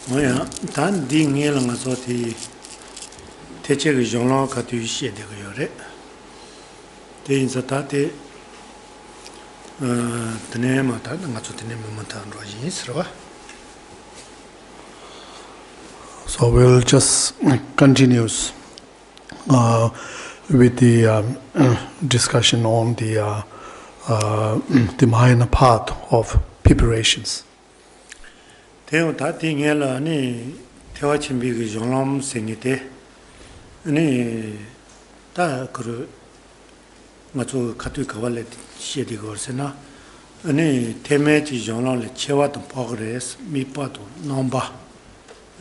Moya, tan ding yelanga soti teche ge jonglong ka tu xie de ge yore. De in sa ta te tene ma ta nga chu tene ma ta ro yin sro. So we'll just continue with the discussion on the Mahayana Path of Preparations. Teo ta ding yela ni tewa chimbi ge jonglong sengite ni ta kru nga chu ka tu ka wale xie de go se na ni teme ji jonglong le chewa to progress mi pa to nomba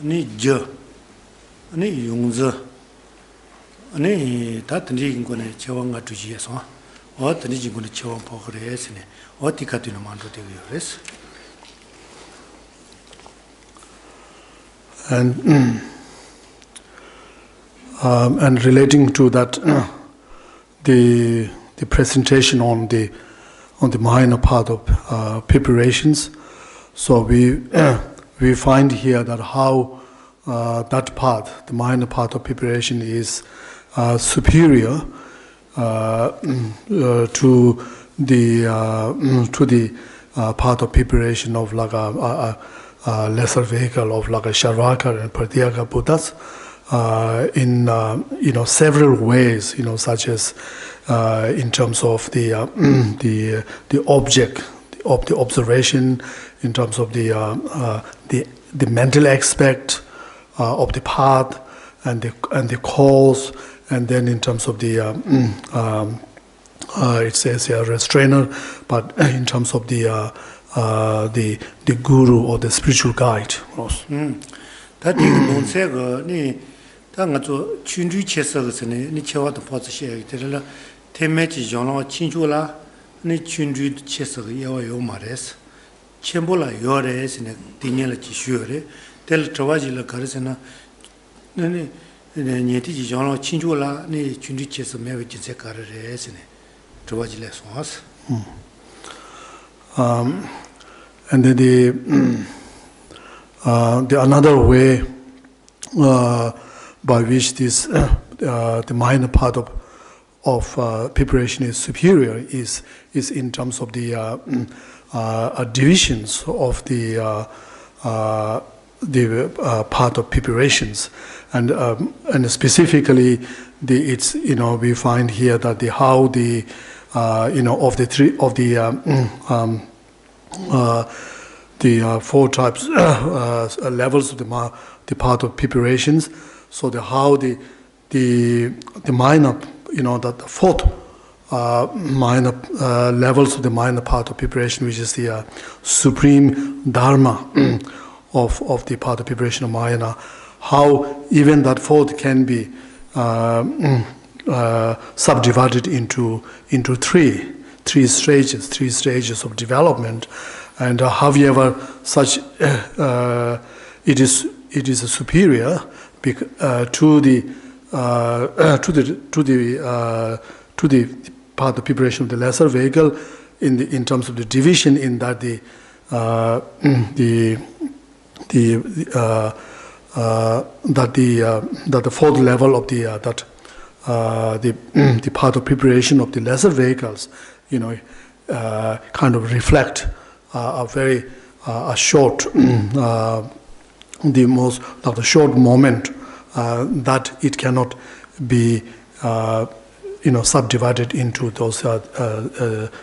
ni je ni yongze ni ta tni ging ko ne chewa nga tu ji so o tni ji ko ne chewa progress ne o ti ka tu no man ro de yo res. And relating to that, the presentation on the Mahayana Path of Preparations. So we find here that how that path, the Mahayana Path of Preparation, is superior to the path of preparation of like a lesser vehicle of like a Sharvaka and Pratyeka Buddhas in several ways, such as in terms of the object of the observation, in terms of the mental aspect of the path and the cause, and then in terms of the it says here restrainer, but in terms of the guru or the spiritual guide. That is no ni tanga zo chunju chesa ge ne ni chewa to po che de la teme ji jong chinju la ni chunju chesa ge yawa yo ma res chenbo la yo res ne dinye la ji shu re tel trawa ji la kar se na ni ni ti ji jong chinju la ni chunju chesa me we ji se kar res ne trawa ji le so as. And then the another way by which this the Mahayana Path of preparation is superior is in terms of the divisions of the path of preparations, and specifically we find here that the four types levels of the path of preparations. So how the minor, the fourth minor levels of the minor path of preparation, which is the supreme dharma of the path of preparation of Mahayana, how even that fourth can be subdivided into three stages of development, and however such it is a superior to the path of preparation of the lesser vehicle in terms of the division, in that the fourth level of the path of preparation of the lesser vehicles, kind of reflect a very short, the most of the short moment that it cannot be, subdivided into those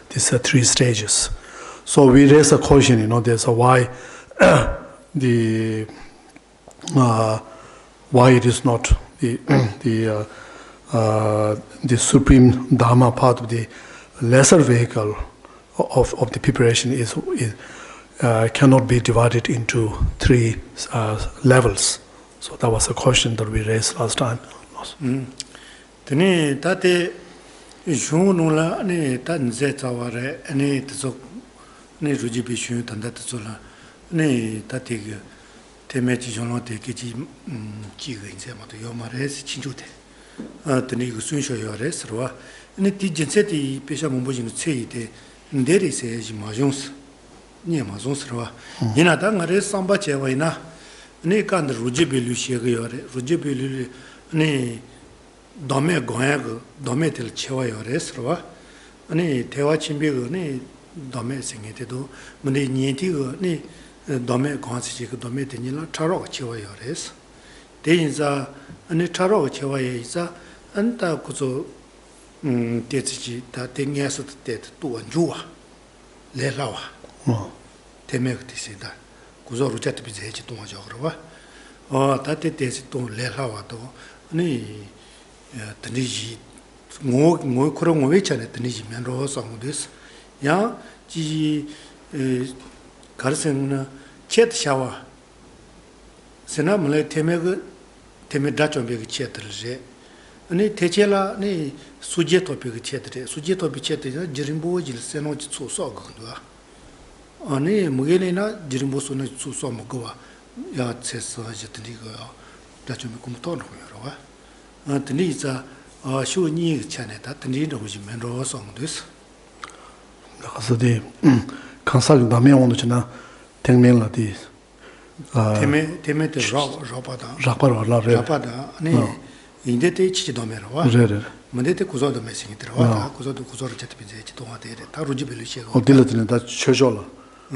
these three stages. So we raise a question, there's a why why it is not the supreme dharma part of the lesser vehicle of the preparation is cannot be divided into three levels. So that was a question that we raised last time. Tene tate shunu la ne tan ze taware ne tso ne ruji bi shunu tan da tso la ne tate ge teme ji jono te ke ji ji ge ze ma to yo ma re si chu te tene ge sun sho yo re sro ne ti jin se ti pe sha mo bo jin che yi te ndere se ji ma jong 니마 존스로와 이나다 ngare samba chewaina ne kan ruje belu shege yore ruje belu ne dome goya go dome tel chewa yore srowa ne tewa chimbe go ne dome singete do mune nyeti go ne dome gonsi go dome tenila charo chewa yore de inza ne charo chewa ye isa anta kuzo techi ta tengyasa te tu anjuwa le lawa temek tisida kuzo rujat bi zechi to jogro wa ta te to le lawa to ni tniji ngo koro ngo wechane tniji men ro sang des ya ji garsen chet shawa sena mle temek da chombe ge chet re ani techela ni suje to bi ge chet re suje to bi chet re jirimbo jil seno ji so so go 아니 무게네나 지름보스는 수소 먹어와 야 체스 하지들이고 다좀 꿈토는 거요. 아 드니자 쇼니 차네다 드니도 오지면 로송です. 나가서디 간살 남에 오는 지나 땡면라디 테메테 라바다 아니 인데테 치도메로와 그래 근데 구조도 메시기 들어와 구조도 구조를 잡히 이제 동화되게 다 루지벨리시고 어딜러드는 다 쳐줘라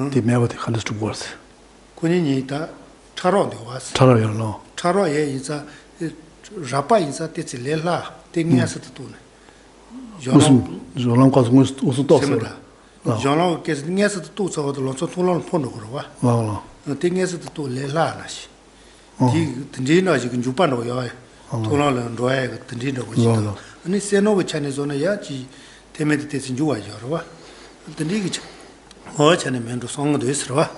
디 매버디 칼스트 워스 군인이 다 차로데 와스 차로요 차로에 이제 라파 이제 때지 레라 땡이야서도 도네 조랑 가서 무슨 또 없어라 조랑 계속 땡이야서도 또 저거도 런서 통론 폰도 그러와 와라 땡이야서도 또 레라나시 디 든지나 지금 주반도요 통론은 로에 든지도 보시다 아니 세노고 차네존에 야지 테메드 때신 주와요와 든지기 어차네 면도 송도 있어와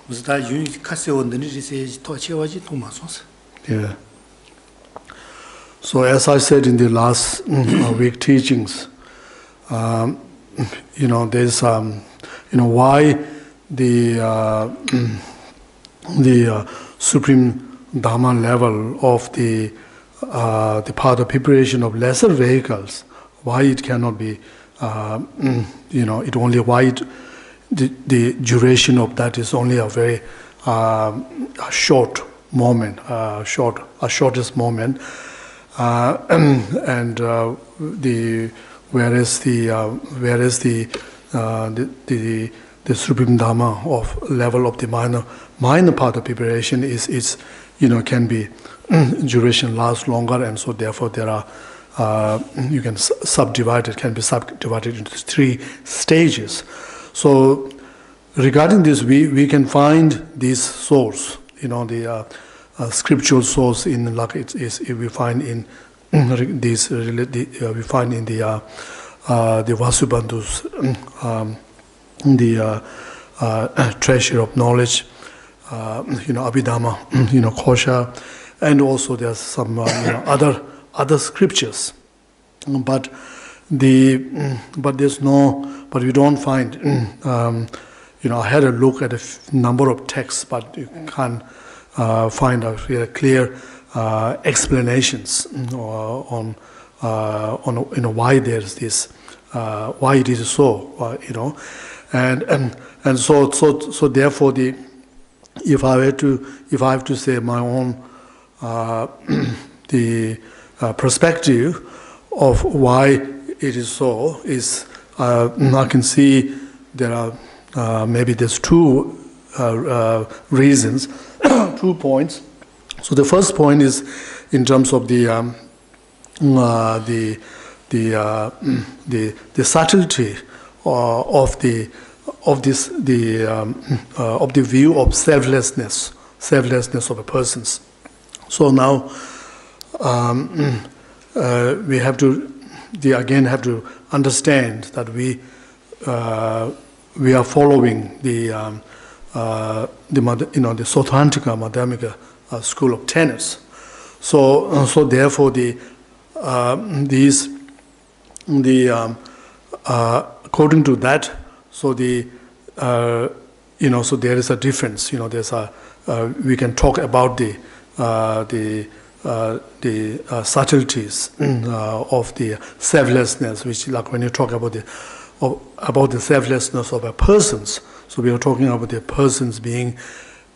무슨 다 유니 카세온들이 이제 토치와지 도마소스 yeah. So as I said in the last week teachings, there's why the supreme Dharma level of the path of preparation of lesser vehicles, why it cannot be, it only why the duration of that is only a very a short moment, shortest moment. Whereas the supreme dharma of level of the minor part of preparation is can be duration lasts longer, and so therefore there are you can subdivide it, can be subdivided into 3 stages. So regarding this, we can find this source, the scriptural source in like we find in this we find in the Vasubandhu's the treasure of knowledge, Abhidhamma, Kosha, and also there's some other scriptures, but we don't find. I had a look at a number of texts, but you can't find a really clear explanations on why there's this, why it is so, and so therefore if I have to say my own the perspective of why it is so is I can see there are maybe there's 2 reasons, 2 points. So the first point is in terms of the subtlety of the view of selflessness of a person's. So now we have to have to understand that we are following the Sautrantika Madhyamika school of tenets. So therefore according to that, so so there is a difference. There's we can talk about the subtleties of the selflessness, which like when you talk about the about the selflessness of a persons. So we are talking about the persons being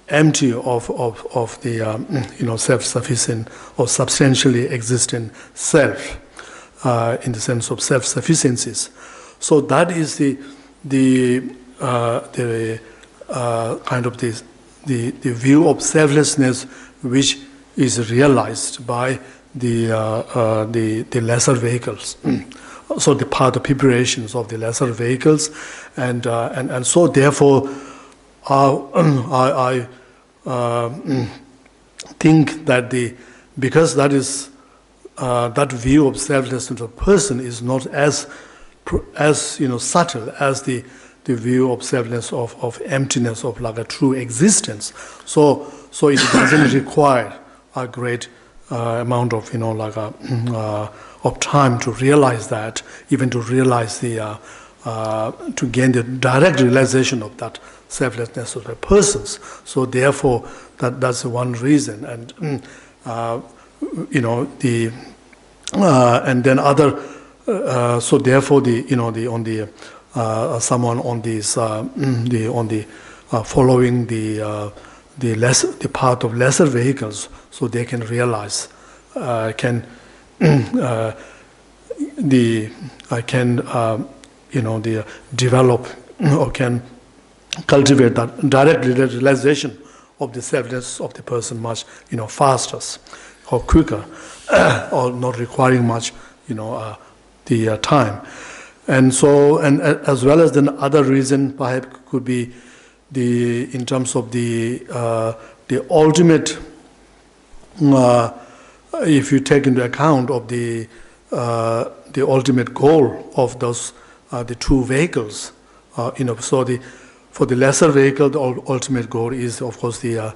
empty of the self-sufficient or substantially existent self, in the sense of self-sufficiencies. So that is the kind of the view of selflessness which is realized by the lesser vehicles. So the path of preparations of the lesser vehicles, and so therefore I think that because that is that view of selflessness of person is not as subtle as the view of selflessness of emptiness of like a true existence. So it doesn't require a great amount of of time to realize that, even to realize to gain the direct realization of that selflessness of the persons. So therefore, that's one reason, and and then other. So therefore, someone on this following the path of lesser vehicles, so they can realize develop or can cultivate that direct realization of the selflessness of the person much faster or quicker, or not requiring much the time. And so, and as well as the other reason perhaps could be in terms of the ultimate, if you take into account of the ultimate goal of those the two vehicles, so for the lesser vehicle, the ultimate goal is of course the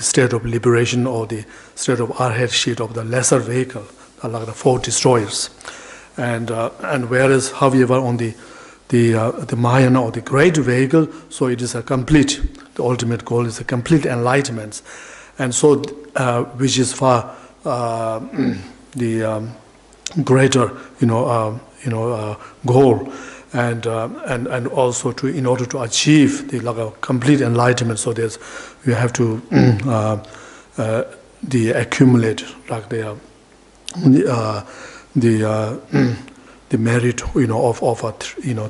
state of liberation, or the state of arhatship of the lesser vehicle, like the four destroyers, and whereas however on the Mahayana or the great vehicle, so it is a complete. The ultimate goal is a complete enlightenment, and so which is far the greater goal, and also in order to achieve the complete enlightenment. So you have to accumulate like the merit of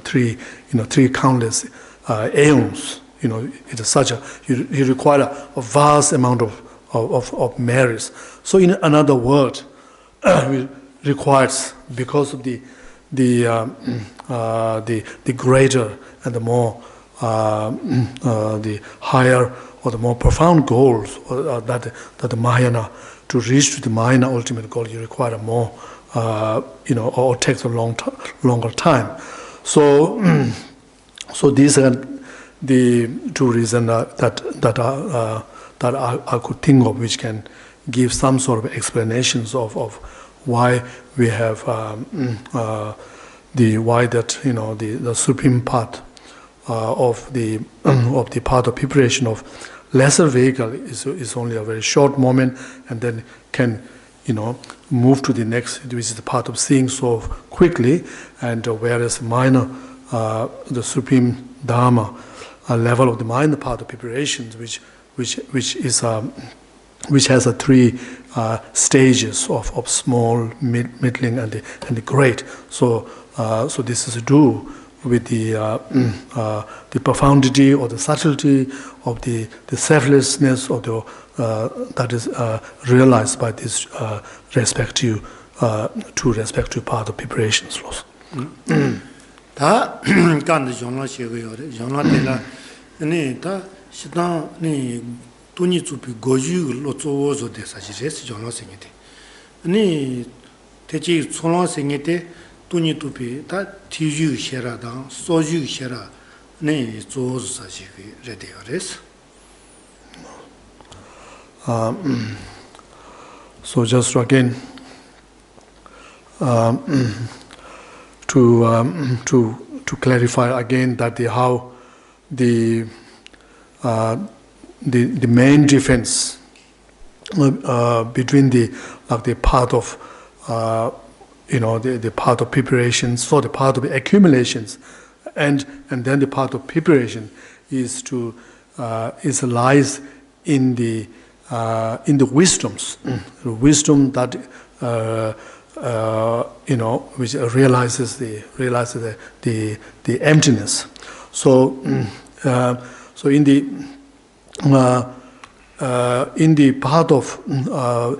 three countless aeons. It is such you require a vast amount of merits. So in another word, requires, because of the greater and the more the higher or the more profound goals that the Mahayana, to reach to the Mahayana ultimate goal, you require more or takes a longer time. So these are the two reasons that I could think of, which can give some sort of explanations of why we have the supreme path of the path of preparation of lesser vehicle is only a very short moment, and then can move to the next, which is the path of seeing so quickly, and whereas minor, the supreme dharma level of the minor path of preparations, which has a three stages of small, middling, and the great. So this is to do with the profundity or the subtlety of the selflessness of that is realized by this respective path of preparations. 다 간의 정말 시고요. 정말이라 네, 다 시당 네 돈이 주비 고주로 쪼워서 사실에서 정말 생기대. 네, 대체 손로 생기대 돈이 두비 다 티주 셔라다 소주 셔라 네 쪼워서 사실이 레데어레스. So just again to clarify again that how the main difference between the path of the path of preparation, so the path of accumulations, and then the path of preparation is lies in the wisdoms, the wisdom that which realizes the emptiness. So in the path of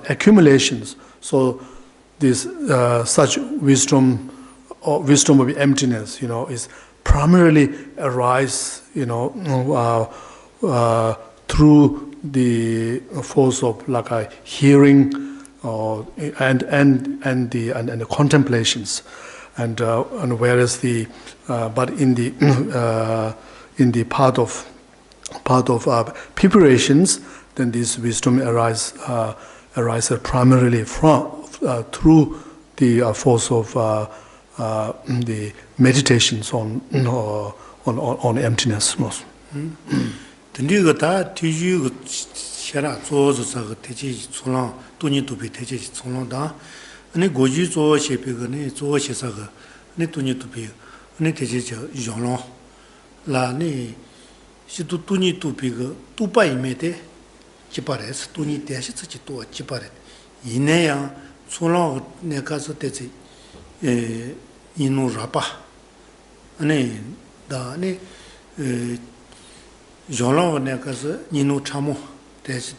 accumulations, so this such wisdom or wisdom of emptiness, is primarily arise, through the force of like a hearing, and the contemplations, and whereas but in the part of preparations, then this wisdom arises primarily through the force of the meditations on emptiness. 돈이 두비 대체 총론다 아니 고지 조 셰피거니 조 셰사가 네 돈이 두비 아니 대체 저 용론 라니 시도 돈이 두비가 두바이메데 지바레스 돈이 대시 쓰지 또 지바레 이내야 총론 내가서 대체 이노라바 아니 다니 용론 내가서 이노 참모 대시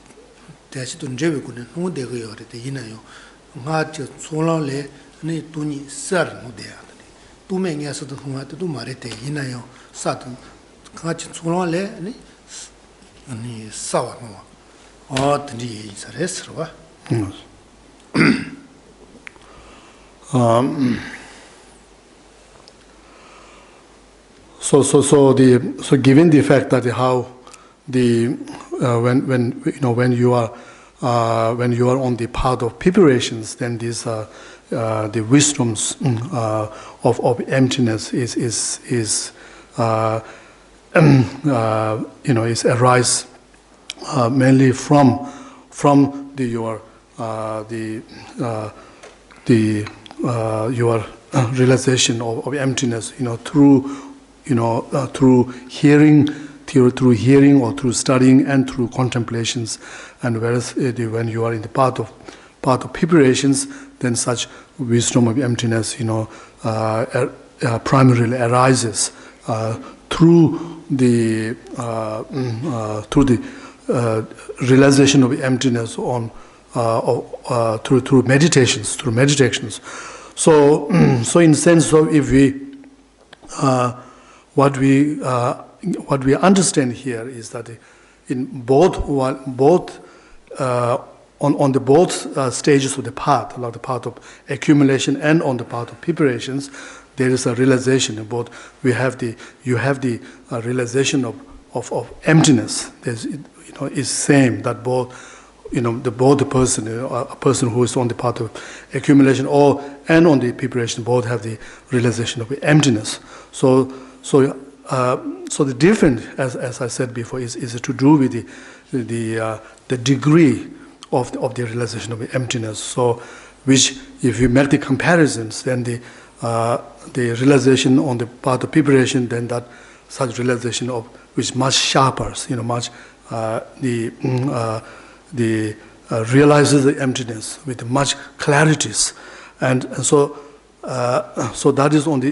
대시도 제외군은 홍대가 요래데 이나요. 마저 솔랑래 네 돈이 썰 못돼야 돼. 도매ኛ서도 홍아도 말했대 이나요. 사도 같이 솔랑래 네 아니 싸워노. 어떤지 이사랬어 봐. So given the fact that how when you are on the path of preparations, then these the wisdoms of emptiness is arise mainly from your realization of emptiness, through hearing or through studying and through contemplations. And whereas when you are in the path of preparations, then such wisdom of emptiness, primarily arises through the realization of emptiness through meditations. So in sense of if we what we understand here is that in both on the both stages of the path, like the path of accumulation and on the path of preparations, there is a realization of both. You have the realization of emptiness. Is same that both the person, a person who is on the path of accumulation and on the preparation, both have the realization of emptiness. So the difference, as I said before, is to do with the degree of the realization of emptiness. So, which if you make the comparisons, then the realization on the path of preparation, then that such realization of which much sharper, much realizes the emptiness with much clarities, and so that is on the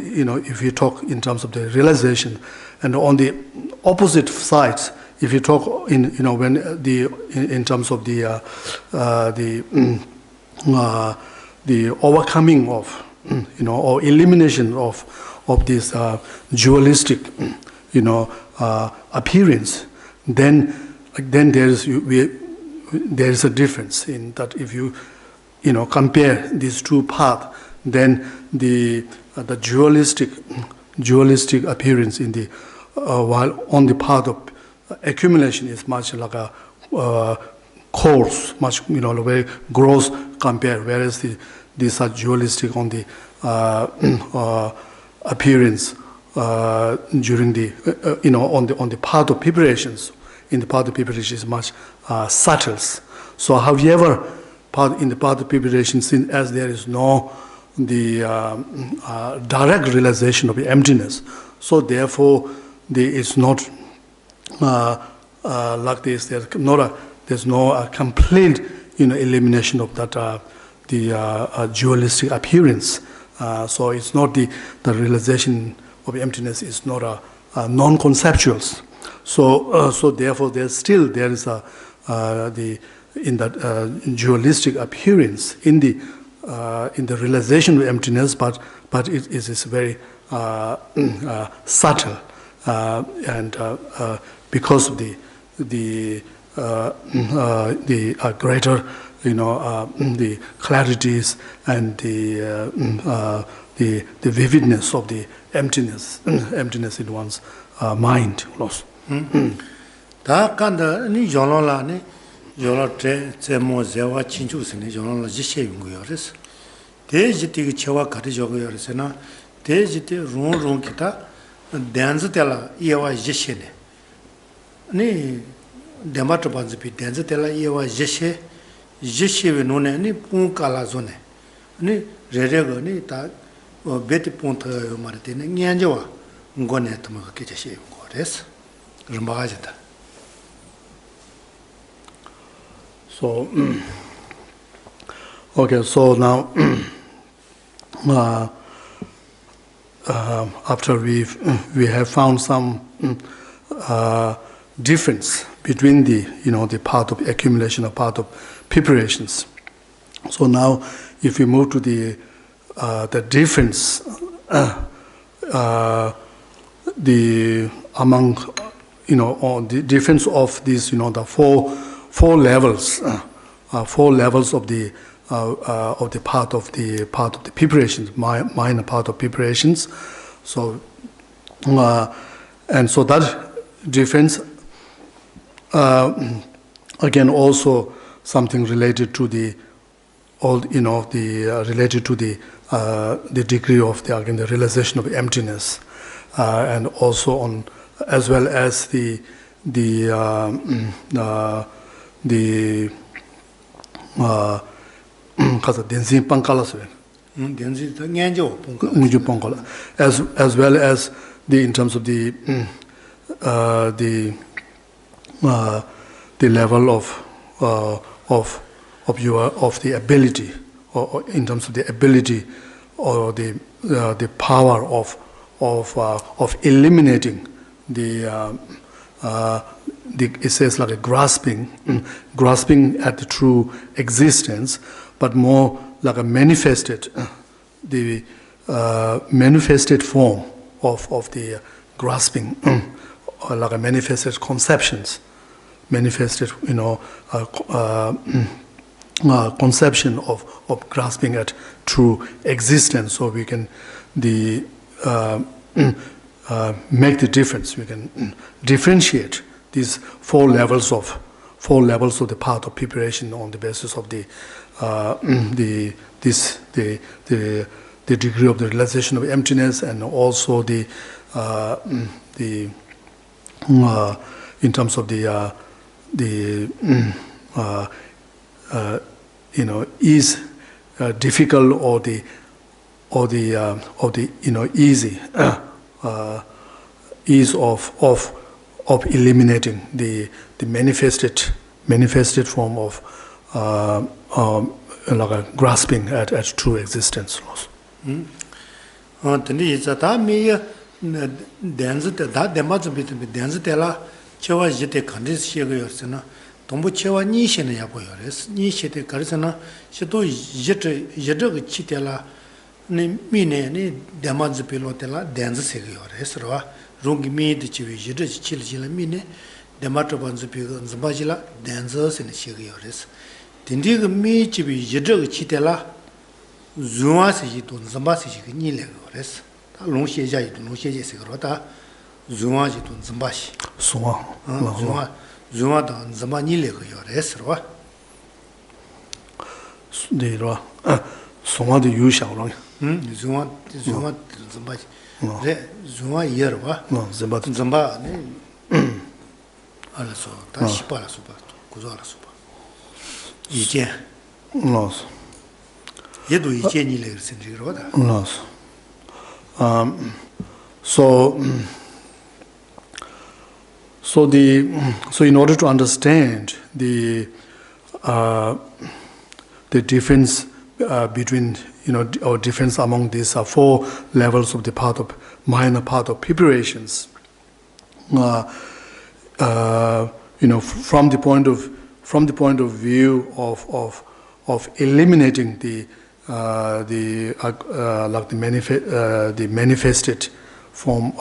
if you talk in terms of the realization, and on the opposite side, if you talk in terms of the overcoming of or elimination of this dualistic appearance, then there is a difference in that if you compare these two paths, then the dualistic appearance in the while on the path of accumulation is much like a coarse, much very gross compared, whereas these are dualistic on the appearance during the on the path of preparations. In the path of preparation is much subtle. So, however, in the path of preparation, since as there is no direct realization of the emptiness. So therefore, it's not like this. There's no complete, elimination of that the dualistic appearance. So it's not the realization of emptiness is not a non-conceptual. So therefore, there is in that dualistic appearance in the realization of emptiness, but it is very subtle, and because of the greater, the clarities and the vividness of the emptiness in one's mind. Da kanda ni yolola ni yolo tre mo zewa chinchu sini yolola jishe yungu yores. Te jiti ki chewa kati jogo yores na te jiti rung kita dance tela yewa jishe ne. Ni demato banzipi dance tela yewa jishe we nune ni pun kala zone. Ni rerego ni ta beti pun ta marite ni nyanjewa ngone tuma ke jishe yungu yores. Rumbagajita. So, okay, so now after we have found some difference between the path of accumulation and path of preparations. So now, if we move to the difference, among on the difference of these, the four levels of the path of the preparations, minor path of preparations. So, and so that difference, again, also something related to the degree of the realization of emptiness, and also on as well as the as well as in terms of the level of the ability, or in terms of the ability or the power of eliminating it says like a grasping at the true existence, but more like a manifested form of the grasping, or like a manifested conceptions, manifested conception of grasping at true existence. So we can make the difference. We can differentiate these four levels of the path of preparation on the basis of the degree of the realization of emptiness, and also the in terms of the is difficult or the easy ease of eliminating the manifested form of like a grasping at true existence. chewa jite kandis shego yorsena tombo chewa ni shene yabo yores ni shete karisana sheto yete chitela ni mine ni damaz pelotela dance sego yores ro rungi mi de chiwi yete chilchila mine damato banzu pe zambajila dance sene shego yores dindi ge mi chiwi yete chitela zuwa se yito zambasi shi ni le yores ta long xie ja yito long xie je sego ro ta zuwa ji tun zambashi zuwa dan zamba ni le go yores ro de ro zuwa de yu xiao long zuwa zambashi re zuwa yer wa zamba ne ala so ta shi pa la so pa ku zo ala so pa yi jian no 얘도 이제 니를 생기로다. So in order to understand the difference between, or difference among these four levels of the Mahayana path of preparations, from the point of view of eliminating the manifested form,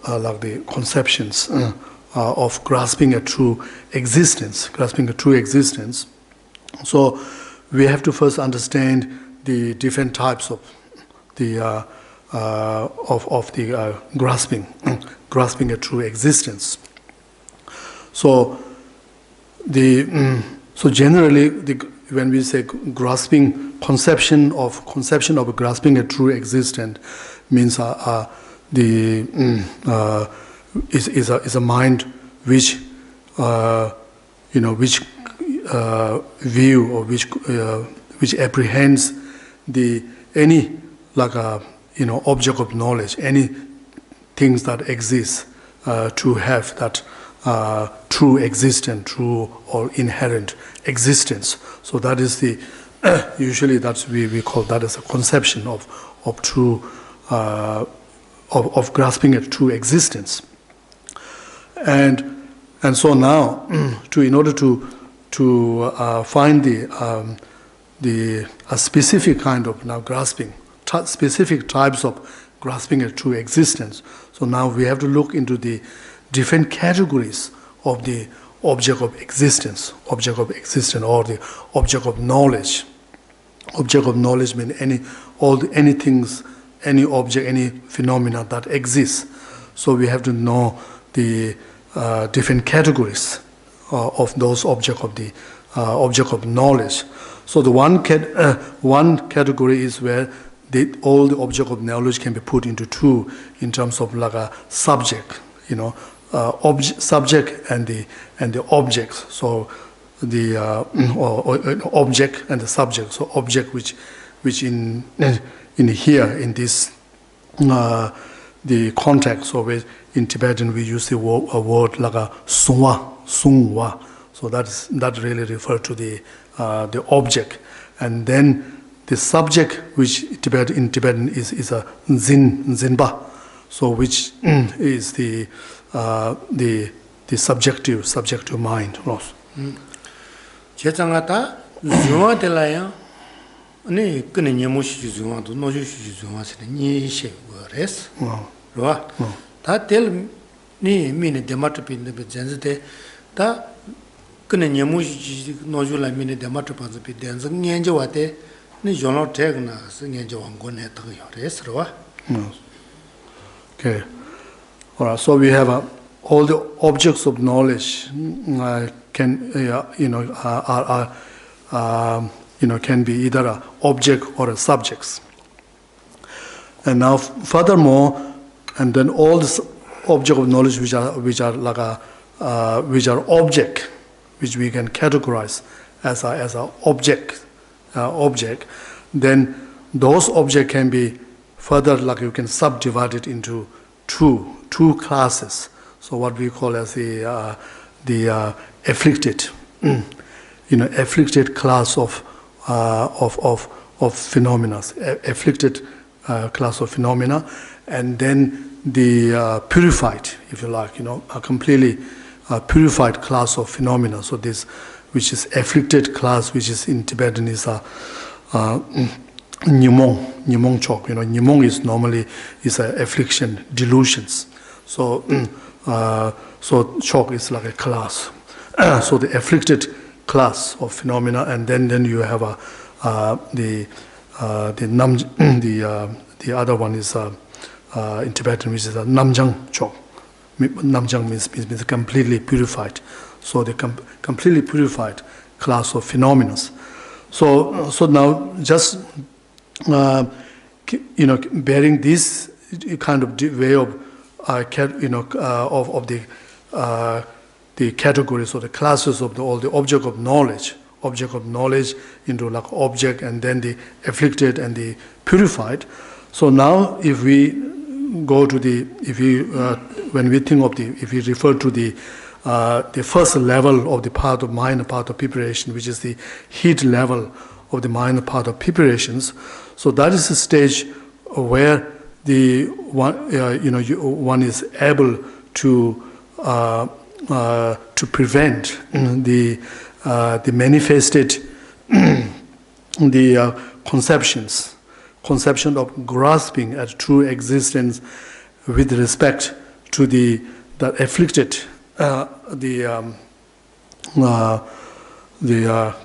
like the conceptions of grasping a true existence. So we have to first understand the different types of the grasping a true existence. So generally, when we say conception of grasping a true existence, means is a mind which view or which apprehends any object of knowledge, any things that exist to have that true existence, true or inherent existence. So that is the usually that's we call that as a conception of true of grasping a true existence. And so now in order to find a specific kind of now grasping, specific types of grasping a true existence. So now we have to look into the different categories of the object of existence, or the object of knowledge. Object of knowledge means any things, any object, any phenomena that exists. So we have to know the different categories of those object of knowledge. So the one category is where all the object of knowledge can be put into two in terms of like a subject, subject and the objects. So the object and the subject. So object which in here in this the context of it, in Tibetan we use a word like a sungwa. So that really refers to the object, and then the subject, which in Tibetan is a zinba, so which is the subjective mind. 제장하다 주어들라요. 아니 그네 녀모시 주어도 노주시 주어서는 니셰 거레스. 로아. 다텔 니 미네 데마트핀데 젠즈데 다 그네 녀모시 노주라 미네 데마트파즈 비덴즈 녀ஞ்ச와데 니 존로 태그나 승년저 왕권에 더요레스 로아. Okay. All right. So we have all the objects of knowledge can can be either an object or a subjects. And now furthermore, and then all this object of knowledge which are like which are object, which we can categorize as a object, then those objects can be further, like you can subdivide it into two classes. So what we call as the afflicted, afflicted class of phenomena, afflicted class of phenomena, and then the purified, if you like, a completely purified class of phenomena. So this, which is afflicted class, which is in Tibetan is a nyumong chok. Nyumong is normally is a affliction, delusions. So chok is like a class. So the afflicted class of phenomena, and then you have the other one is in Tibetan, which is a namjang chok. Namjang means completely purified. So the completely purified class of phenomena. So now just bearing this kind of way of of the categories or the classes of all the object of knowledge object of knowledge into like object, and then the afflicted and the purified. So now, if we go to when we think of if we refer to the first level of the path of minor path of preparation, which is the heat level of the minor path of preparations. So that is the stage where one is able to prevent the manifested the conception of grasping at true existence with respect to the afflicted, the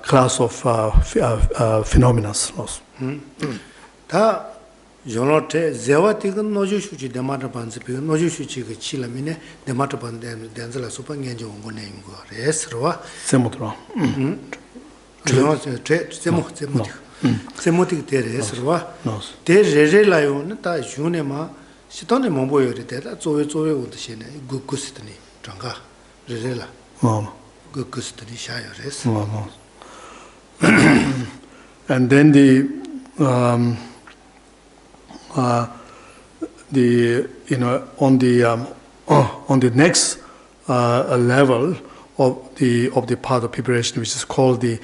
class of phenomena. 다 요노테 제와티근 노주슈지 데마르반즈피 노주슈지가 칠라미네 데마르반데 덴젤라 소방엔지 온거네 인거 레스로와 세모드라 세모틱 데레스로와 데레레라요는 다 유네마 시도네 몽보요리 데다 조웨 오드시네 구쿠스트니 장가 레레라 구쿠스트니 샤요레스 and then on the next level of the path of preparation, which is called the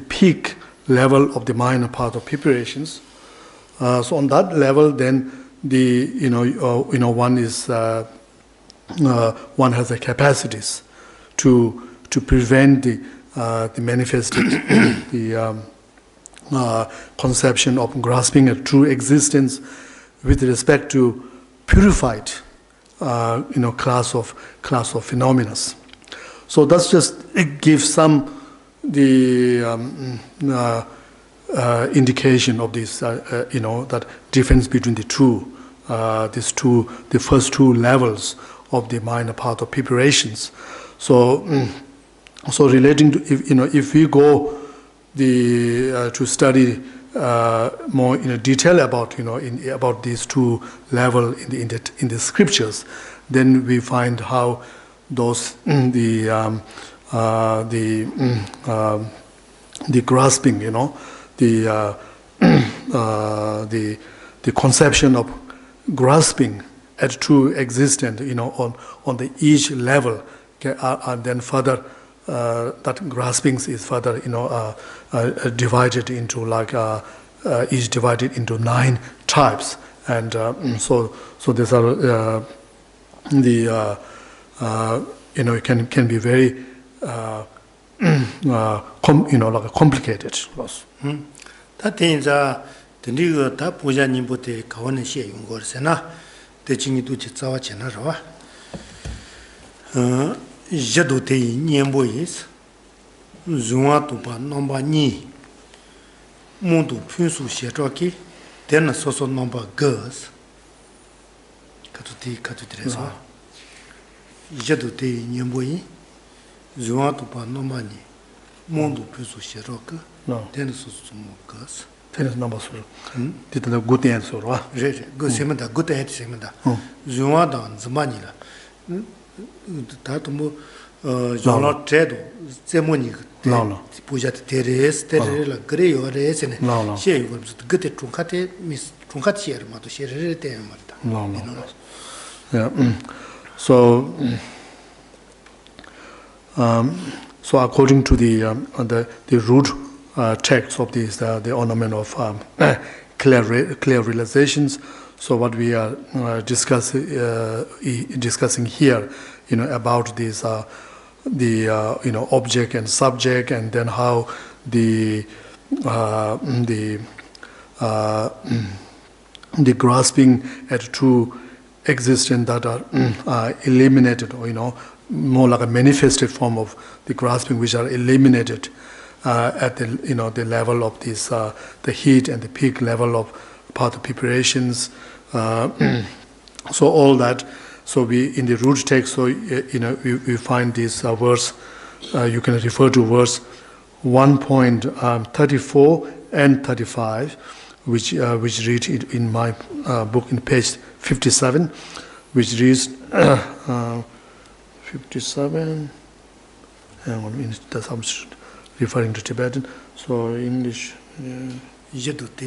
peak level of the minor path of preparations. So on that level, then one has the capacities to prevent the manifested the conception of grasping a true existence with respect to purified class of phenomena. So that's just it gives some indication of this that difference between the first two levels of the minor path of preparations. So relating to if we go to study more in detail about about these two levels in the scriptures, then we find how those the grasping, the conception of grasping at true existence, on the each level, and then further. That grasping is further, divided into is divided into 9 types, and so these are it can be very complicated. That things are the new Tapujanim Bote Kawan She Yungor teaching to Chitsawa Chenarawa. Jadote Niembois Zuatupa number Ni Mundu Punsu Shetroki, then a source of number girls Katutresa Jadote Niemboi Zuatupa number Ni Mundu Punsu Shetroka, then a source of girls. Tennis number did a good answer, good semenda, good head semenda. Zuadan Zamanila. Tatumo Jono Tredo, Zemoni, Pujat Teres, Terrella, Grey or Resene, she was to get a truncate, Miss Truncatier, Mato Sherete, Marta. So according to the root text of this, the ornament of clear realizations. So what we are discussing here, about this, the object and subject, and then how the grasping at true existence that are eliminated, or more like a manifested form of the grasping, which are eliminated at the level of this the heat and the peak level of path of preparations. So all that. So we in the root text. So we find this verse. You can refer to verse 1.34 and 35, which read in my book in page 57, which reads 57. And 1 minute. referring to Tibetan. So English.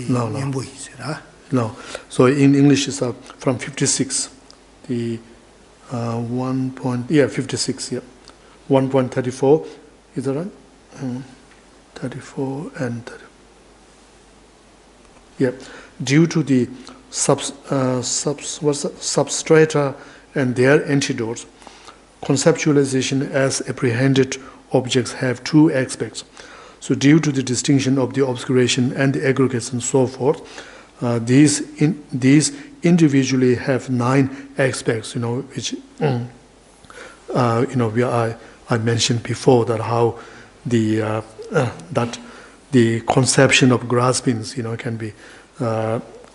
No. No. So in English it's from 56. The 56. Yeah, 1.34. Is that right? 34 and 30. Yeah. Due to the substrata and their antidotes, conceptualization as apprehended objects have two aspects. So due to the distinction of the obscuration and the aggregates and so forth, these individually have 9 aspects, which I mentioned before, that how that the conception of graspings can be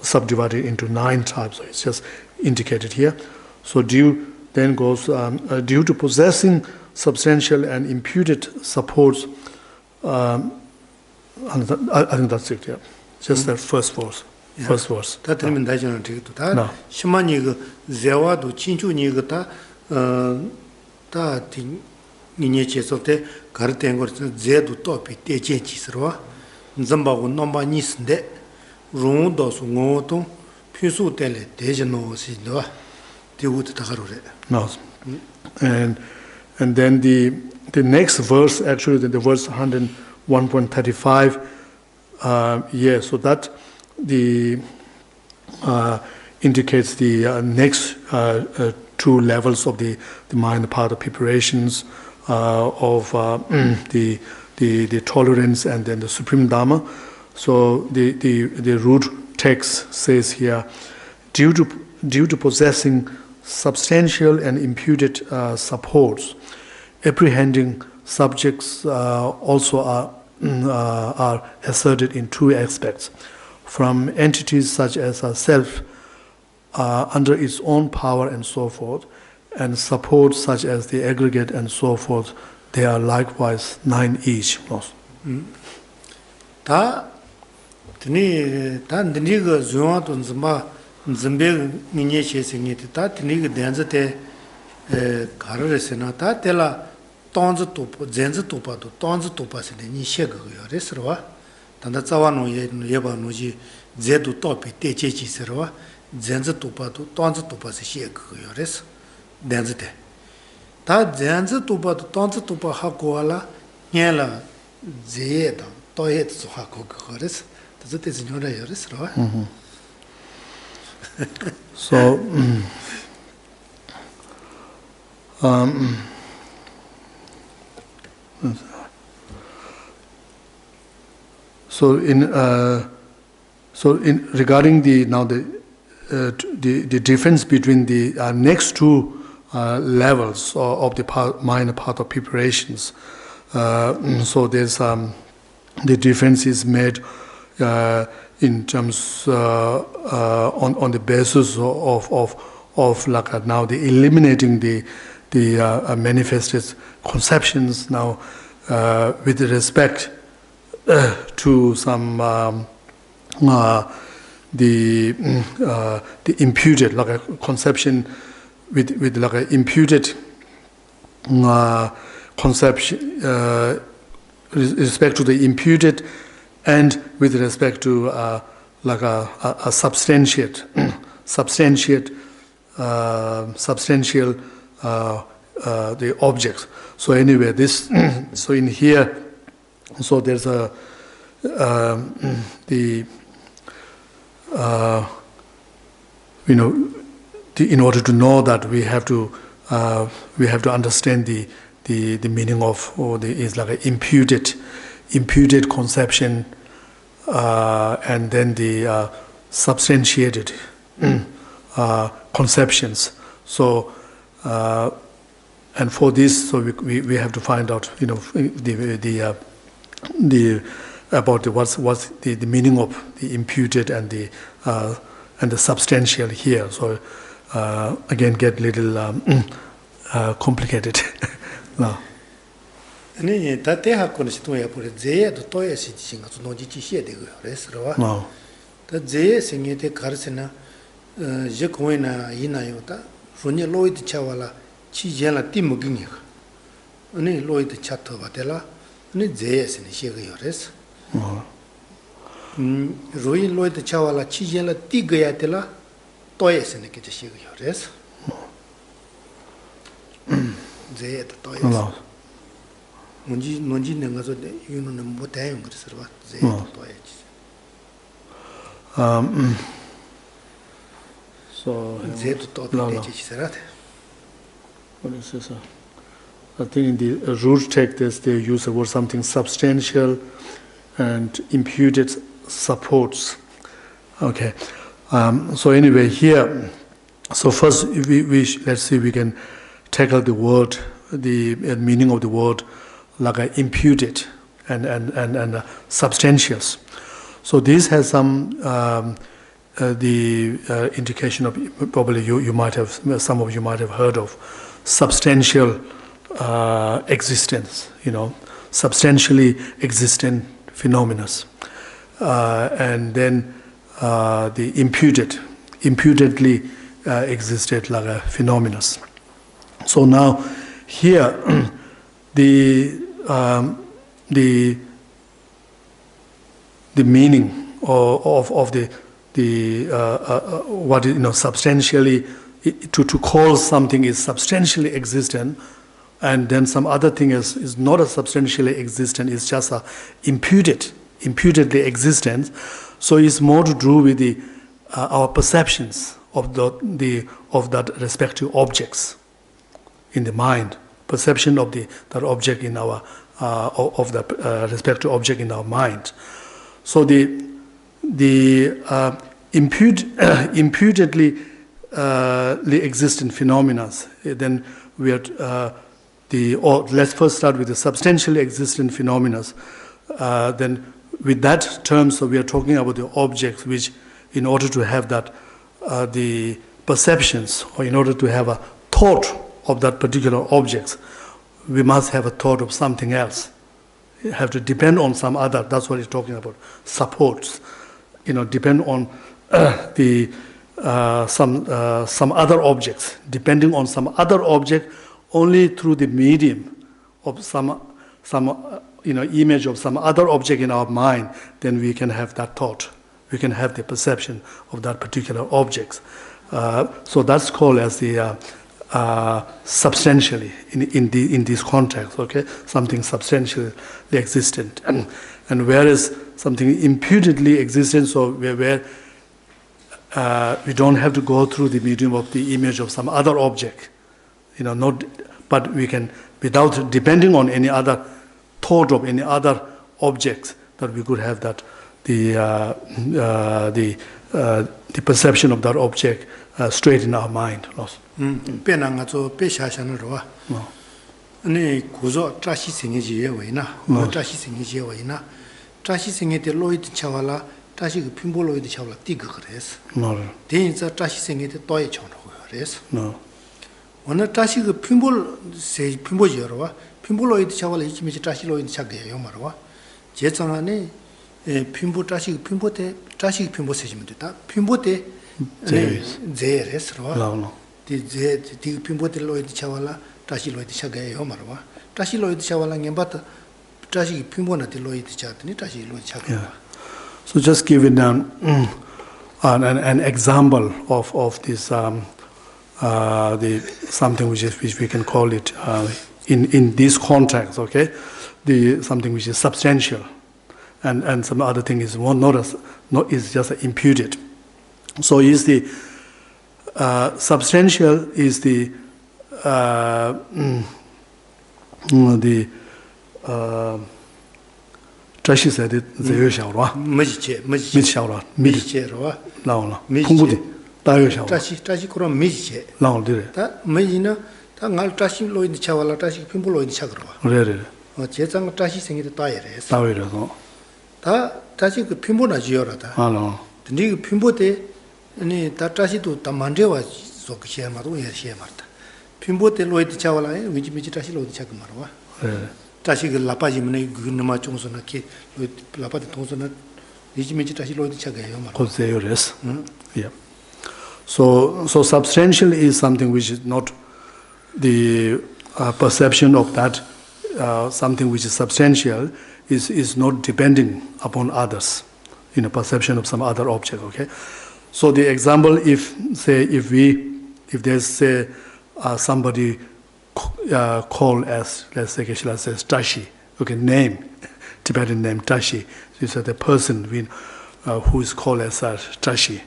subdivided into 9 types. So it's just indicated here. So due to possessing substantial and imputed supports. I think that's it. Yeah, just that first verse. First verse. That means that you take to that. Shimani go zewa do chinchu ni go ta ting ni chesote kartengo zedu topi te chechi sirwa nzamba go nomba ni sinde rung do su ngoto physu tele dejeno si do te ut tagarure. No. And then the next verse, actually, the verse 101.35, so that indicates the next 2 levels of the Mahayana Path of preparations of the tolerance and then the supreme Dharma. So the root text says here, due to possessing substantial and imputed supports, apprehending subjects also are asserted in 2 aspects. From entities such as a self under its own power and so forth, and supports such as the aggregate and so forth, they are likewise 9 each. Zimbe minye che singi ta tini denza te karare sena ta tela tonza topo zenza topa to tonza topa se ni she go yo resrwa tanda tsawa no ye ba no ji zedu topi te che chi serwa zenza topa to tonza topa se she go yo res denza te ta zenza topa to tonza topa ha ko ala nyela ze da to ye tsu ha ko go res ta ze te zinyora yo resrwa. So, regarding the difference between the next 2 levels of the Mahayana Path of preparations, so there's the difference is made in terms on the basis of like now the eliminating the manifested conceptions now with respect to some the imputed, like a conception with like a imputed conception respect to the imputed, and with respect to like a substantial the objects. So anyway, this so in here, so there's a in order to know that we have to understand the meaning of, or is like an imputed conception, and then the substantiated conceptions. So and for this, so we have to find out, the about what's the meaning of the imputed and the substantial here. So again, get a little complicated now. 아니 다대학 거는 시도해 버려 제야도 또야 시진가 좀 노지 지시해 되고 그래서와 다 제야 생애대 가르스나 제 거이나 이나요다 손이 로이드 차와라 치젤라 띠먹이니 아니 로이드 차터 받텔라 ni zeyes ni shega yores. Ruin loy the chawala chijela tigayatela toyes ni kete shega yores. Zeyet toyes. Nonji nengazo de yuno ne motayung reserva zeyet toyes. So zeyet toyes. What is this? I think in the root text they use the word something substantial and imputed supports. Okay. So anyway, here, so first let's see if we can tackle the word, the meaning of the word, like imputed and substantious. So this has some the indication of probably you might have, some of you might have heard of substantial existence, substantially existent phenomena, and then the imputedly existed like a phenomena. So now here the meaning of the what substantially to call something is substantially existent, and then some other thing is not a substantially existent, it's just a imputedly existent. So it's more to do with the our perceptions of that respective objects in the mind, perception of that object in our of the respective object in our mind. So the imputedly existent phenomena. Then we are let's first start with the substantially existent phenomena. Then with that term, so we are talking about the objects which, in order to have that the perceptions, or in order to have a thought of that particular objects, we must have a thought of something else. You have to depend on some other. That's what he's talking about. Supports, depend on some other objects, depending on some other object, only through the medium of some image of some other object in our mind, then we can have that thought. We can have the perception of that particular object. So that's called as the substantially in this context. Okay, something substantially existent, and whereas something imputedly existent, so where we don't have to go through the medium of the image of some other object, but we can, without depending on any other thought of any other objects, that we could have that the perception of that object straight in our mind. 다시 그 핀볼로이드 차올라 띠그 그래서. 대인자 다시 생기때 또에 쳐는 그래서. 오늘 다시 그 핀볼지여와 핀볼로이드 차올라 이쯤에 다시 로이드 차게요 말와. 제정안에 핀보 다시 핀보때 다시 핀보 세지면 됐다. 핀보때 제레스로. 디 핀보때 로이드 차올라 다시 로이드 차게요 말와. 다시 로이드 차올라 냠바타 다시 핀보나데 로이드 차더니 다시 로이드 차게요. So just give it an example of this the something which we can call it in this context, okay? The something which is substantial, and some other thing is is just imputed. So is the substantial is the 다시 사야 돼. 제요샤로. 미치샤로. 미치체로. 나오나. 공부디. 다요샤로. 다시 그럼 미치체. 나오디래. 다 메이나 다갈 다시 로이드 차와라 다시 핀볼 로이드 차그러. 그래래. 제장 다시 생기다 따이래. 따이래서. 다 다시 그 핀보나 지어라다. 알아. 근데 그 핀보때 아니 다 다시도 다 만데와 속 시에마도 시에마다. 핀보때 로이드 차와라 위치 다시 로이드 차그 말와. 네. 다시 그 라파지문에 그놈아 종소나 키 라파데 통소나 이지메지 다시 로이드 차게요 말. 고세요레스. Yeah. So substantial is something which is not the perception of that something which is substantial is not depending upon others, perception of some other object. Okay, so the example, if there's say somebody called as, let's say Geshe says Tashi, okay, name, Tibetan name Tashi. So you said the person who is called as Tashi.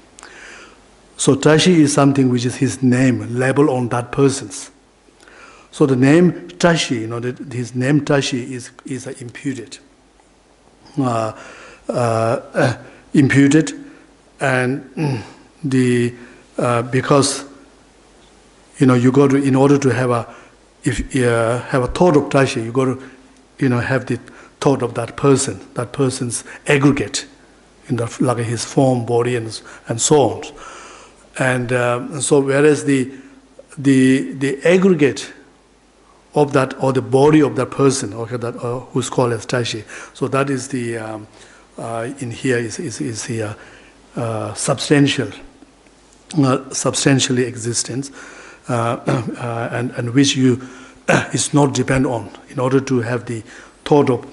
So Tashi is something which is his name, label on that person's. So the name Tashi, his name Tashi is imputed. Imputed, and because you got to, in order to have a thought of Tashi, you got to have the thought of that person's aggregate, like his form, body, and so on. And so whereas the aggregate of that, or the body of that person, okay, that who's called as Tashi, so that is the in here is here substantially existence, and which you is not depend on. In order to have the thought of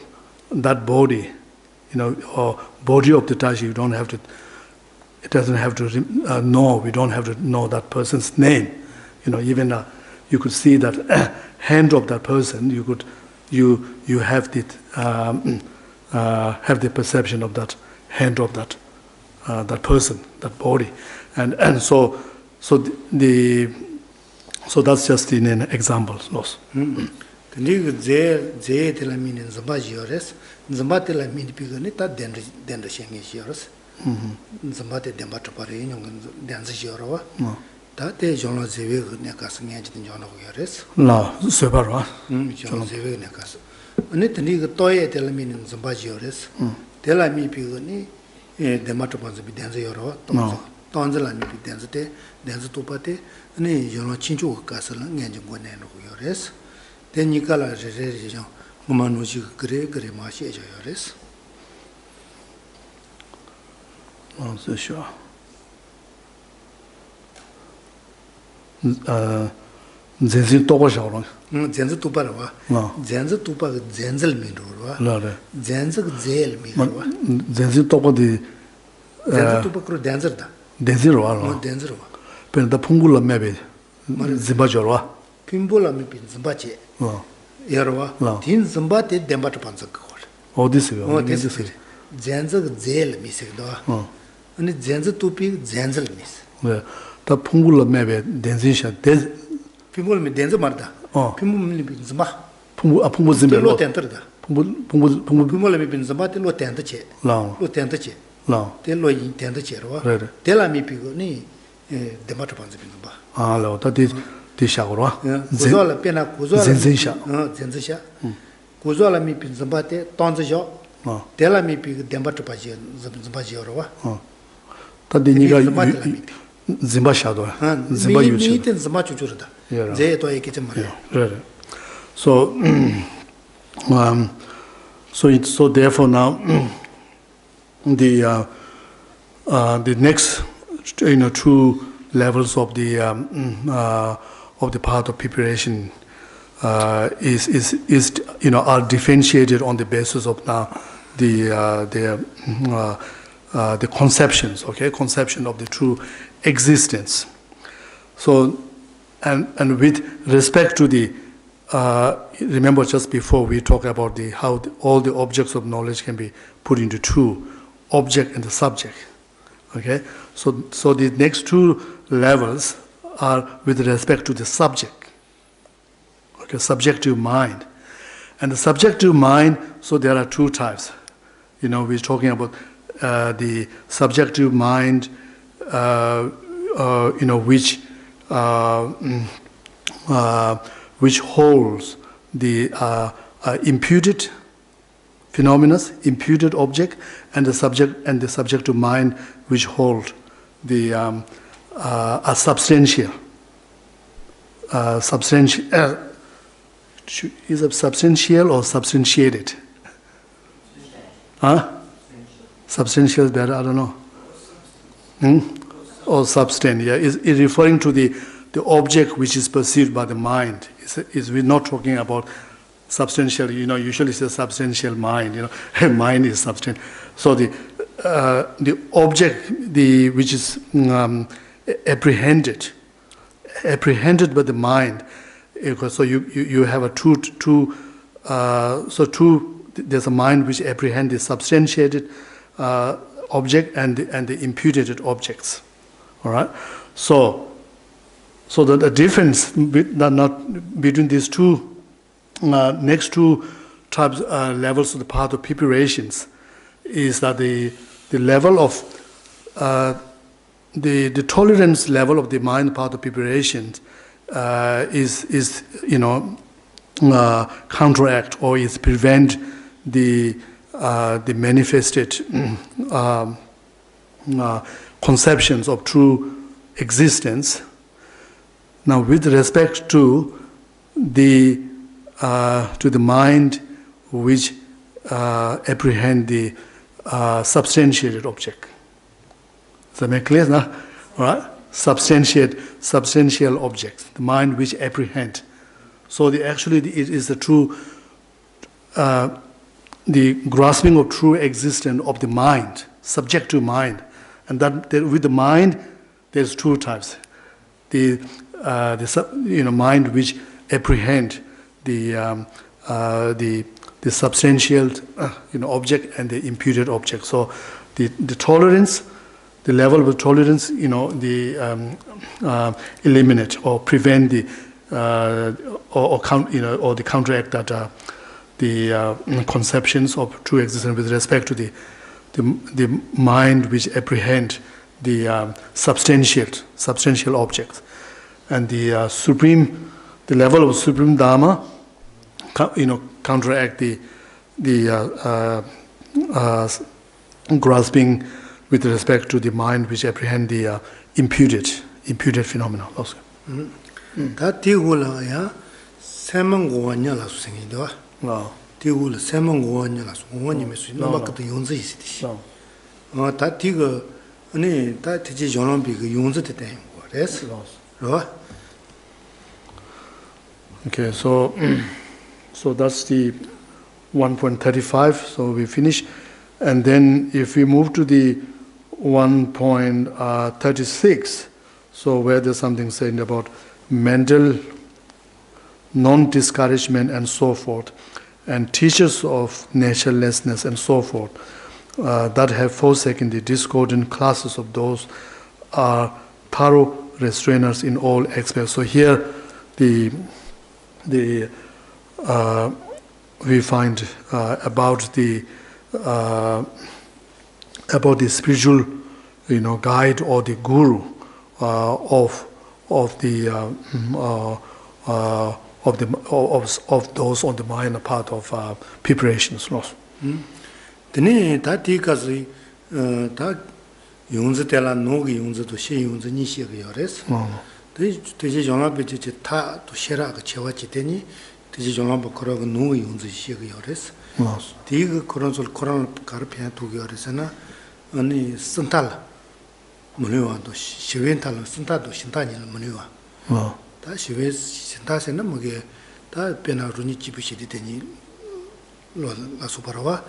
that body, or body of the Tashi, you don't have to. It doesn't have to know. We don't have to know that person's name. Even you could see that hand of that person. You have the perception of that hand of that person, that body, and so that's just in an example. Loss. Kandiga ze tela mini zamba jiores, zamba tela mini pigani ta dendra shengi jiores. Zamba te demba tapare nyong denza jiorwa. Ta te jono zewe ne kas ngenji den jono jiores. La separwa. Jono zewe ne kas. Ani tani toye tela mini zamba jiores. Tela mi pigani demba tapanza bi denza jiorwa. Tonza la mi pi denza te denza topate ani jono chinchu kasala ngenji gone no jiores. Then you call it a woman who you great mashi yoris. Oh, so sure. Zenzi Toba Sharon. Zenza Tuparwa. Zenza Tupa Zenzel Midurwa. Zenza Zel Midurwa. Zenzi Toba the Zenza Tupa Denzerda. Denzirwa. Denzerwa. But the Pungula maybe Zimbajorwa. Pimbola mi pin Zimbache. Yarwa. Tin Zimbate Dembat Panzak. Oh, this is Zenza Zel Missigda. And it's Zenza Tupi Zenzel Miss. The Pungula maybe Denzisha. Pimol mi Denza Marda. Pimum Zima. Pumu Zimba. Tenterda. Pumula mi pin Zambati lo tentace. Long. Lo tentace. Long. Tello in tentace. Tella mi pigo ni Demata Panzimba. Ah, lo, that is. Tishaura. Kuzola pena kuzola. Zenzisha. Zenzisha. Kuzola mi pin Zambate, Tonzajo. Tella mi pig Dembata Paji, Zambajorwa. Tadiniga Zimbashado. Zimba Meet and Zamachuda. They to a kitchen. So, so therefore now the next two levels of the path of preparation is are differentiated on the basis of now the conceptions, okay, conception of the true existence. So, and with respect to the remember just before we talked about how all the objects of knowledge can be put into two, object and the subject. Okay, so the next two levels are with respect to the subject. Okay, subjective mind, and the subjective mind. So there are two types. We're talking about the subjective mind, which holds the imputed phenomena, imputed object, and the subjective mind, which hold the a substantial. Is it substantial or substantiated? Huh? Substantial is better, I don't know. Or substance, yeah. Is referring to the object which is perceived by the mind. We're not talking about substantial. Usually it's a substantial mind. Mind is substantial. So the object, which is apprehended by the mind. So you have a two. There's a mind which apprehends the substantiated object and the imputed objects. All right. So the difference between these two next two types levels of the path of preparations is that the level of the tolerance level of the mind path of preparation is counteract or is prevent the manifested conceptions of true existence. Now, with respect to the mind which apprehend the substantiated object. Does that make clear now? All right? Substantial objects, the mind which apprehend. So it is the true, the grasping of true existence of the mind, subject to mind, and that with the mind, there's two types: the mind which apprehend the substantial object and the imputed object. So the tolerance, the level of tolerance, eliminate or prevent the or the counteract that the conceptions of true existence with respect to the mind which apprehend the substantial objects, and the level of supreme dharma, counteract the grasping with respect to the mind which apprehend the imputed phenomena also. 다 디고라야 세명고원녀라 수생이도 디고라 세명고원녀라 수원님에서 넘어갔던 용지 있듯이 다 디고 아니 다 되지 전원비 그 용지대 된 거래서 Okay, so that's the 1.35. So we finish, and then if we move to the 1.36, so where there's something saying about mental non-discouragement and so forth, and teachers of naturelessness and so forth, that have forsaken the discordant classes of those are thorough restrainers in all aspects. So here we find about the spiritual guide or the guru of those on the Mahayana path of preparations. 드네 다 디가지 다 용지 때라 노기 용지도 시 용지 니시가 요래서 되지 전화비지 다또 쉐라가 채워지 되니 되지 전화부 그러고 노기 용지 시가 요래서 디가 그런 소리 코로나 가르피야 두기 요래서나 아니 선탈 문의와도 시wen탈 선탈도 신탄이는 문의와 다 시웨 신타세는 뭐게 다 변화로니 집으시디 되니 라소바라와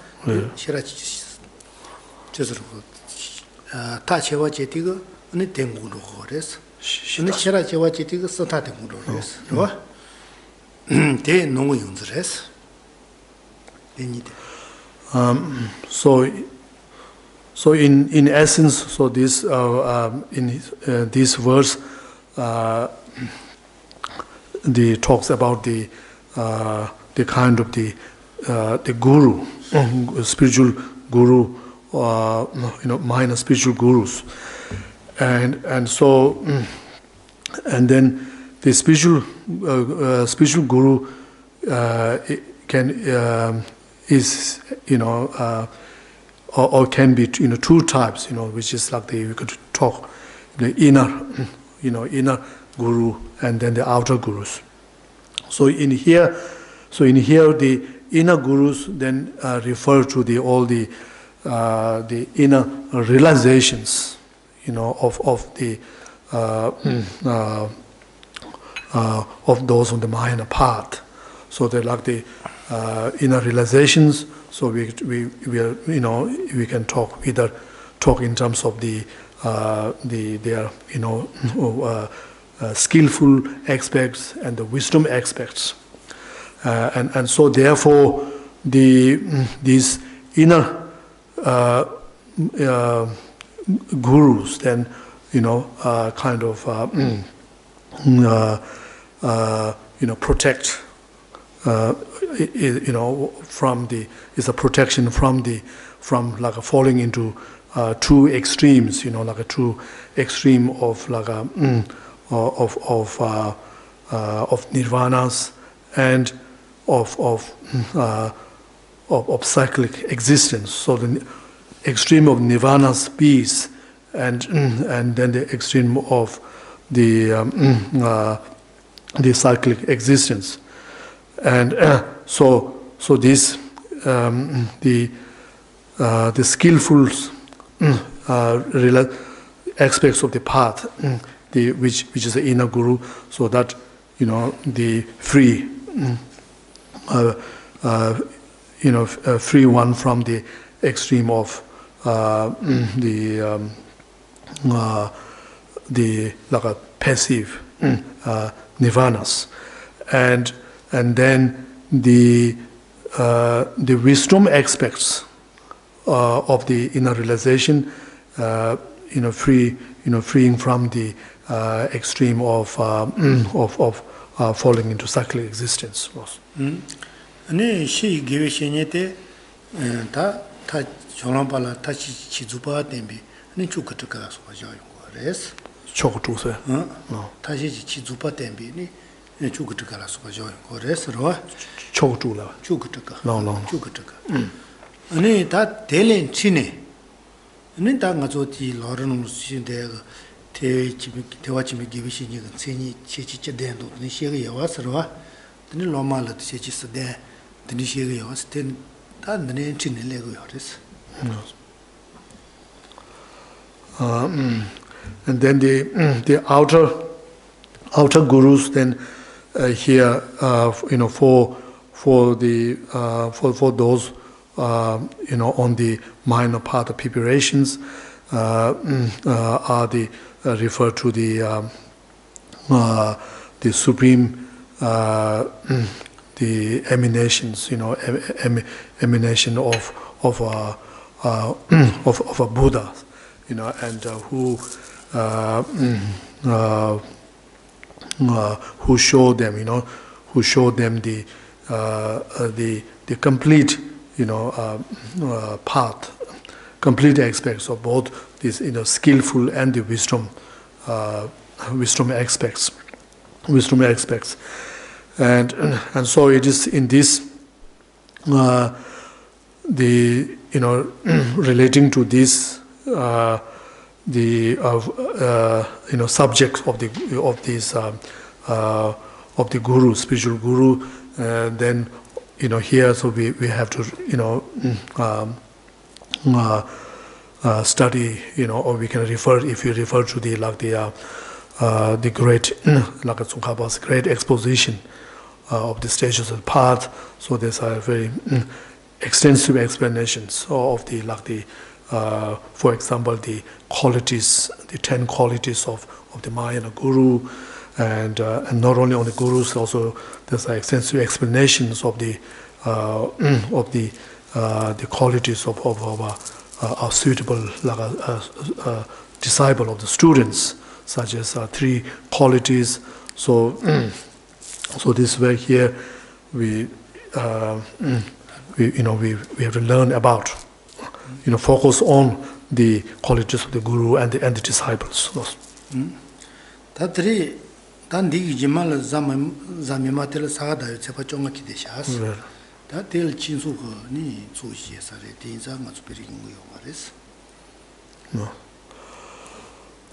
시라치 저스로 다 제와 제디가 아니 댕구로 거래서 근데 시라 제와 제디가 선타 댕구로 그래서 대 농구 용들해서 되니데 So in essence, so this in this verse the talks about the kind of the guru, spiritual guru, minor spiritual gurus, and so and then the spiritual guru is or can be two types, which is like we could talk the inner guru and then the outer gurus. So in here the inner gurus then refer to all the inner realizations, of the of those on the Mahayana path. So they're like the inner realizations. So we are, we can talk either talk in terms of their skillful aspects and the wisdom aspects, and so therefore these inner gurus then kind of protect from is a protection from like a falling into two extremes, like a true extreme of like a of nirvanas and of cyclic existence. So the extreme of nirvana's peace and then the extreme of the cyclic existence, and so this the skillful aspects of the path, which is the inner guru, so that the free free one from the extreme of the like a passive nirvanas, and then the wisdom aspects of the inner realization, freeing from the extreme of falling into cyclic existence. Ane shi gewe shenyete ta chonglambala ta chi zupa tembi ane chukatuka soba jayungo res. Chokutuse? No. Ta chi zupa tembi ni chukatuka soba jayungo res roa. Chokutula? Chukatuka. No. Chukatuka. Ane ta telen chine. Ane ta nga zo ti loran usinde tewa chimi gewe shenyega tsenyi chechi chedendo ni shega yawas roa. Tani loma la chechi sade tani shega yawas ten ta nane chine lego yawas. And then the outer gurus then here for those on the minor path of preparations are the refer to the supreme the emanations, emanation of a Buddha, and who showed them, the complete, path, complete aspects of both this, skillful and the wisdom aspects, and so it is in this relating to this subject of the guru, spiritual guru, then here so we have to study, or we can refer, if you refer to the great like Tsongkhapa's great exposition of the stages of the path. So there's a very extensive explanations of for example, the qualities, the 10 qualities of the Mahayana guru, and not only on the gurus, also there's extensive explanations of the qualities of a suitable disciple of the students, such as 3 qualities. So this way here we have to learn about, focus on the qualities of the guru and the disciples. Tatri tandi jimal zamimatel sagada chepa chonga kideshas. Tatel chinsu ko ni zuji sare tinza matsupiri nguyo mares. No.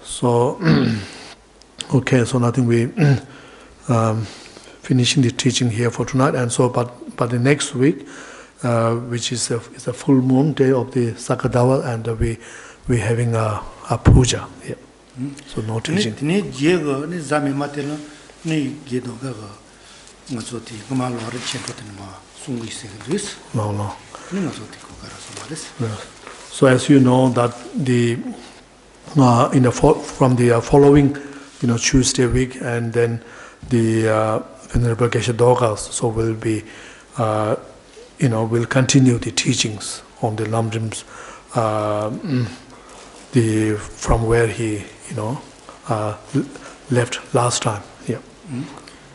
So okay, so nothing, we finishing the teaching here for tonight, and so but the next week, which is a full moon day of the Sakadawa, and we having a puja here. So no teaching. Ni jego ni zami matela ni gedo ga ngazoti ngama lore chento ma sungi segris no. ngazoti ko karasomares. So as you know that the from the following Tuesday week, and then the Venerable Geshe Dorjee so will be will continue the teachings on the Lamdrims from where he left last time. Yeah.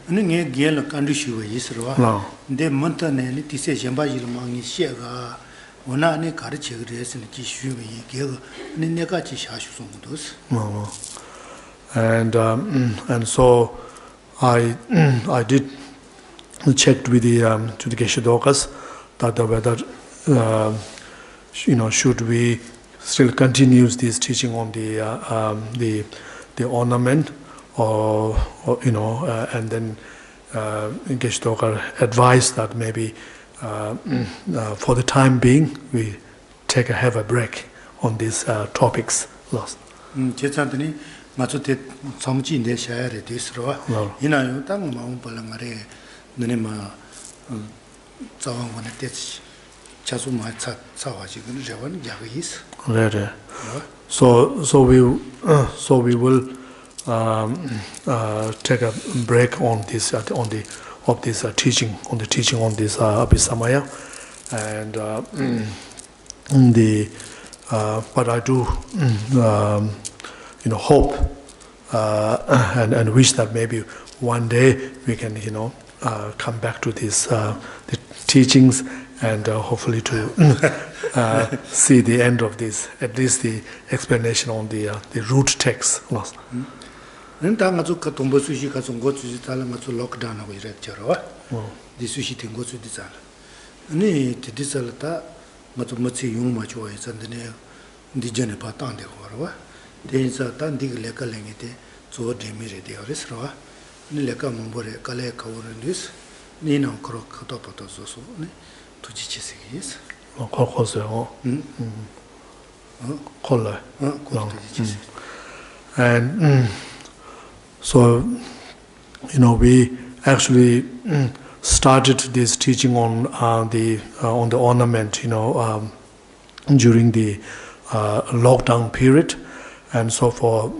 Ani nge gel kandishu yisrwa. No. De montane ni tise jamba yilmangi shega ona ne karche gres ni ki shuwe gel ni neka chi shashu sondos. No. And so I did checked with the to the Geshe Dorjee that whether should we still continue this teaching on the ornament or and then Geshe Dorjee advised that maybe for the time being we have a break on these topics. 제찬더니 맞췄대 성지인데 샤야레 됐으러 이나요 땅 마음 벌랑아래 너네마 자왕원에 됐지 자수마 차와지는 저원 약이 있어. 네. So we will take a break on this teaching on this Abhisamaya, and but I do hope and wish that maybe one day we can come back to this the teachings and hopefully to see the end of this, at least the explanation on the root text. nda 그 동보 수시 가서 고추지 달랑 가서 록다운 하고 이랬죠. 이 수시 된 고추지 잘. 아니 디디살다 맞도 맞지 용마 좋아해 선데네 디전에 바탕데 거와. 대인사 단디가 레칼랭이데 저 데미레 되어스러. 니 레카 몽보레 칼레 카오르니스 니나 크로크도 포토소소 네 투지치세기스. 거기서요. 콜라. And so we actually started this teaching on the ornament during the lockdown period, and so for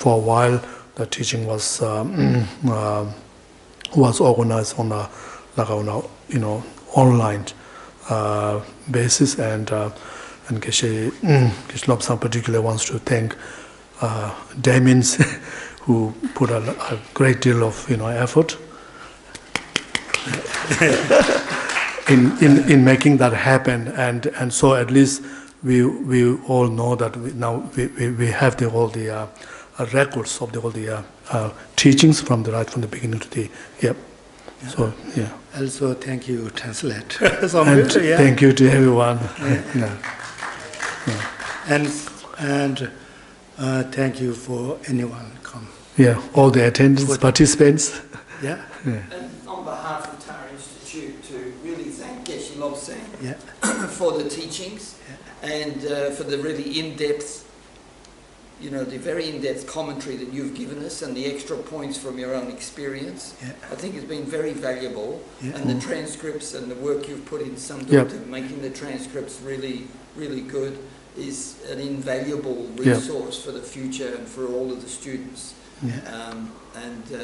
a while the teaching was organized on a online basis, and Geshe Lobsang particularly wants to thank Damins who put a great deal of effort in making that happen, and so at least we all know that we have all the records of all the teachings from the beginning to the So yeah. Also thank you translate. And thank you to everyone. And thank you for anyone come. Yeah, all the attendants, participants. Yeah. And on behalf of Tara Institute, to really thank Geshe Lobsang for the teachings and for the really in-depth, the very in-depth commentary that you've given us and the extra points from your own experience. I think it's been very valuable, and the transcripts and the work you've put in Sandup to making the transcripts really, really good is an invaluable resource for the future and for all of the students.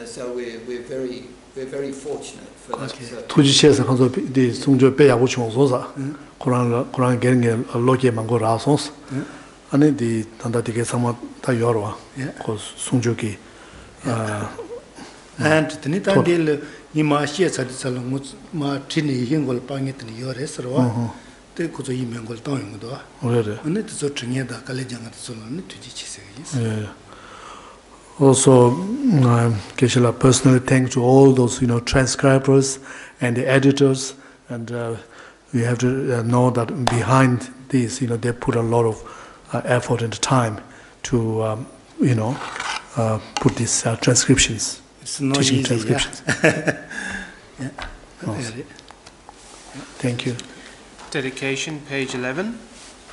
So we're very fortunate for that. 투지체에서 가서 이 송조 배야고 총소사 고란 게는 로게 망고 라송스 아니 디 단다디게 상마 다 여러와 고 송조기 and tenitanil imashi sadisal ma tini hingol pangitni yoresro te kuzo imengol tawingdo 그래 아니 저 중에다 갈래장한테 sol는 투지체세. Also, Geshe La personally thanks to all those transcribers and the editors, and we have to know that behind this, they put a lot of effort and time to put these transcriptions, It's not teaching easy, transcriptions. Yeah. Thank you. Dedication, page 11.